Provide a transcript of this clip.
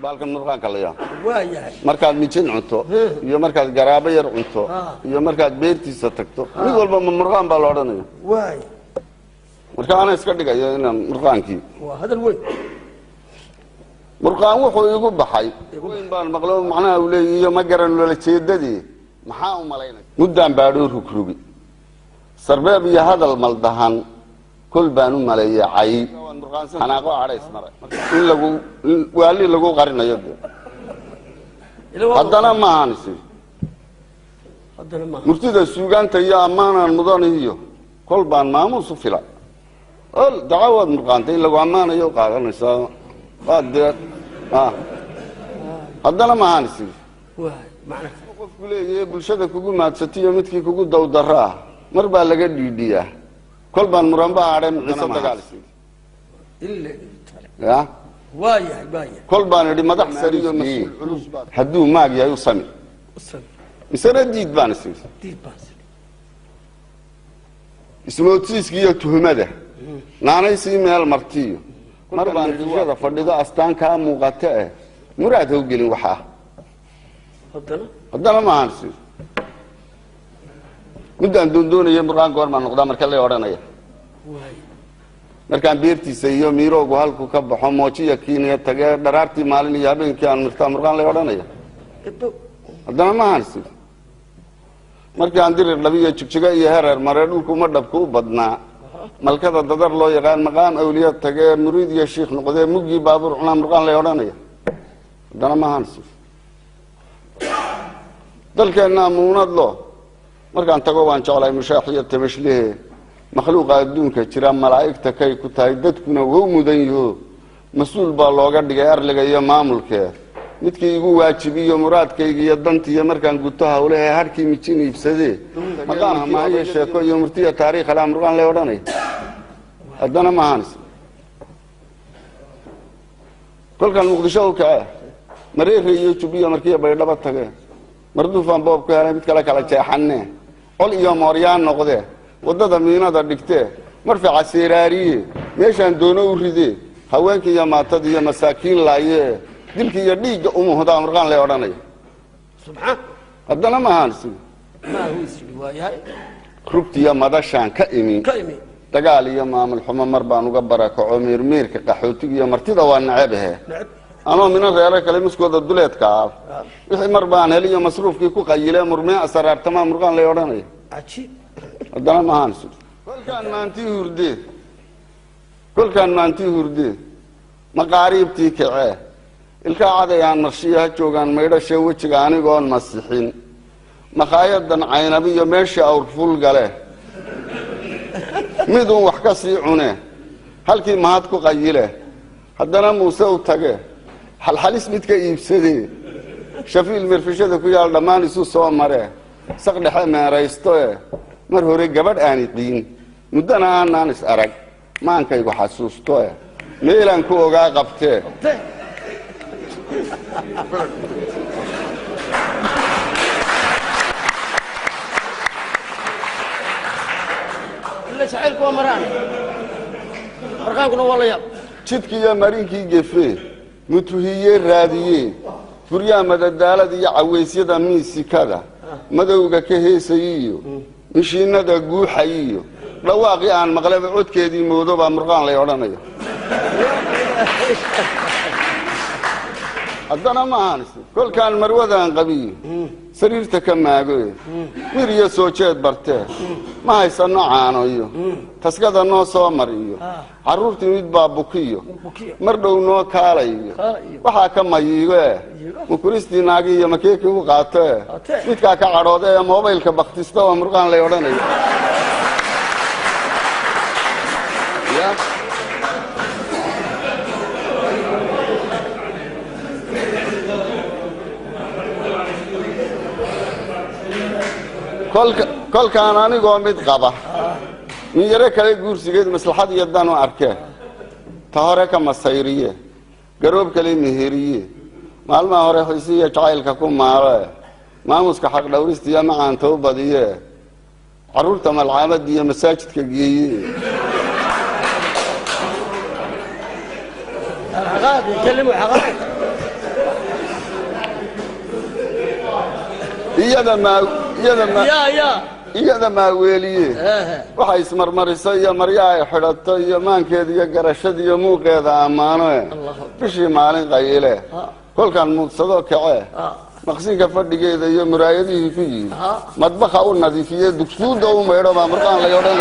baalkan murqaan kaliya waayahay markaad mijin cunto iyo markaad garaabo yar cunto iyo markaad beertiisa tagto mid walba murqaan baa la odhanayaa waay marka ana iska dhigayo inaan murqaankii waa hadal weyn murqaan wuxuu igu baxay weyn baan maqlo macnaha uu leeyahay ma garan loola jeedadii maxaa u malaynay muddaan baadhoo rugrugi sarbeeb iyo hadal maldahan kul baan u maleeyay xanaaqo cadays maray in lagu waali lagu qarinayo haddana ma aanisi murtida suugaanta iyo ammaanaan mudanayo kol baan maamuus u fila ol dacawad murqaanta in lagu ammaanayo qaadanaysaa qaaddeed haddana ma aanisi qofku leeyahay bulshada kugu maadsatiyo midkii kugu dawdaraa mar baa laga dhiidhiyaa kol baan muranba aadhay ciise dagaalisi ya waayahay kol baan idhi madax sariyo mas-uul culus hadduu maag yahay u sami misena diid baan isi ismoodsiiska iyo tuhumada naanaysii meel martiyo mar baan bulshada fadhido astaan kaa muuqata eh muraad ha u gelin waxaa haddana ma ahan si muddaan doondoonaya murqaan goor baan noqdaa marka lay odhanaya markaan beertiisa iyo miiroogu halku ka baxo moojiya kiiniya tagee dharaartii maalin iyo habeenkii aan mirtaa murqaan lay odhanaya haddana ma ahan si markii aan dirir dhabiyo jigjiga iyo hereer maree dhulkuma dhabka u badnaa malkada dadar loo yaqaan maqaam awliya tagee muriid iyo shiikh noqdee muggii baabuur cunaa murqaan lay odhanaya haddana ma ahan si dalkeenna muunad lo markaan tago waan jeclahay mushaax iyo tabashlihe makhluuqa adduunka jira malaa'igta kay ku tahay dadkuna wou mudan yaho mas-uul baa looga dhigay arliga iyo maamulkeed midkii igu waajibiyo muraadkayga iyo dantiiyo markaan guto hawlehe harkii mijin iibsadee maqaamka maayo sheeko iyo murtiya taariikh alaa murqaan lay odhanaya haddana ma ahanis kolkaan muqdisho u kacee mareere iyo jubiya markiiya baydhaba tagee marduufaan boob ku helay mid kale kala jeexanee col iyo mooryaan noqdee waddada miinada dhigtee marfaca seeraariye meeshaan doono u ridee haweenkii iyo maatadii iyo masaakiin laayee dilkii iyo dhiigga umuhdaa murqaan lay odhanaya haddana ma ahaansi rugtiyo madashaan ka imi dagaal iyo maamul xumo mar baan uga barakaco meermeerka qaxootiga iyo martida waa nacebahe anoo mina reero kale miskooda duleedka ah wixii mar baan heliyo masruufkii ku qayilee murmee asaraartamaa murqaan lay odhanaya haddana ma ahaansi kolkaan maantii hurdee maqaariibtii kacee ilkaa caday aan marshiyo ha joogaan maydhashe wejiga anigoon masixin makaayadan caynabiyo meeshii awrful gale midun wax ka sii cune halkii mahad ku qayile haddana muuse u tage halxalis mid ka iibsadee shafiil mirfishada ku yaal dhammaan isu soo mare saq dhexe meeraystoe mar hore gabadh aan iqiin muddana aanaan is arag maankaygu xasuustoe meelaan ku ogaa qabtee jidkiiyo marinkii gefe mutuhiye raadiye guryaha madadaalada iyo caweysyada miisikada madowga ka heesayiyo mishiinada guuxayiyo dhawaaqii aan maqleba codkeedii moodo baa murqaan lay odhanaya haddana ma ahanisi kolkaan marwadaan qabiyo sariirta ka maagoe mir iyo soo jeed bartee ma haysano caano iyo taskada noo soo mar iyo carruurtii mid baa bukiyo mar dhow noo kaalay iyo waxaa ka mayiigoe mukuristii naagi iyo makeekii u qaatoe midkaa ka cadhoode ee moobaylka baktista oo murqaan lay odhanaya kolkaan anigoo mid qaba min yaro kale guursigeed maslaxad iyo dan u arkee ta hore ka masayriye garoob kale meheriye maalmaha hore xiisiiyo jacaylka ku maaloe maamuska xaq dhawrista iyo macaanta u badiye carruurta malcaamada iyo masaajidka geeye iyada maaweeliye waxay ismarmariso iyo maryaha ay xidhato iyo maankeeda iyo garashada iyo muuqeeda ammaanoe bishii maalin qayle kolkaan muudsado kacee maqsinka fadhigeeda iyo muraayadihii ku yidhi madbaha u nadiifiye dugsuudda u maydho baa markaan lay odhan